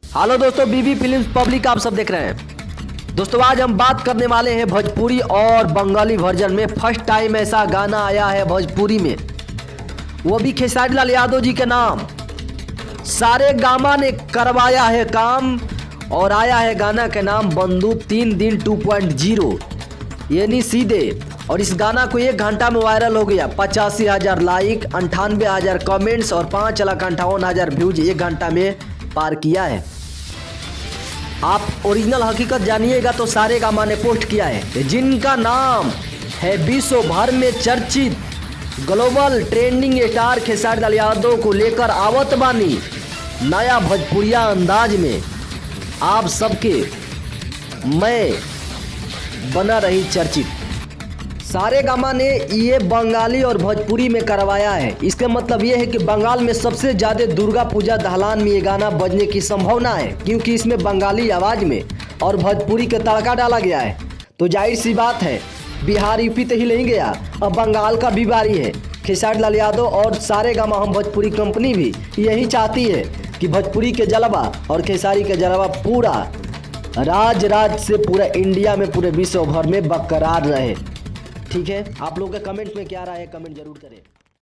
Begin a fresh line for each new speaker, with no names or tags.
Hello दोस्तों, बीबी films public आप सब देख रहे हैं। दोस्तों आज हम बात करने वाले हैं भोजपुरी और बंगाली वर्जन में। फर्स्ट टाइम ऐसा गाना आया है भोजपुरी में, वो भी खेसारी लाल यादव जी के नाम। सारे गामा ने करवाया है काम और आया है गाना के नाम बंदूक 3 दिन 2.0 यानी सीधे। और इस गाना को 1 घंटा में वायरल हो गया। 85,000 लाइक, 98,000 कमेंट्स और 5,58,000 व्यूज 1 घंटा में पार किया है। आप ओरिजिनल हकीकत जानिएगा तो सारे गामा ने पोस्ट किया है, जिनका नाम है विश्व भर में चर्चित global trending star Khesari Lal Yadav को लेकर आवत बानी नया भोजपुरिया अंदाज में आप सबके मैं बना रही चर्चित। सारे गामा ने ये बंगाली और भोजपुरी में करवाया है। इसका मतलब ये है कि बंगाल में सबसे ज़्यादा दुर्गा पूजा दहलान में ये गाना बजने की संभावना है, क्योंकि इसमें बंगाली आवाज़ में और भोजपुरी का तड़का डाला गया है। तो जाहिर सी बात है बिहार यूपी तो ही नहीं गया, अब बंगाल का भी बारी है। खेसारी लाल यादव और सारे गामा हम भोजपुरी कंपनी भी यही चाहती है कि भोजपुरी के जलवा और खेसारी के जलवा पूरा राज से पूरा इंडिया में पूरे विश्व भर में बरकरार रहे। ठीक है, आप लोगों के कमेंट में क्या राय है, कमेंट जरूर करें।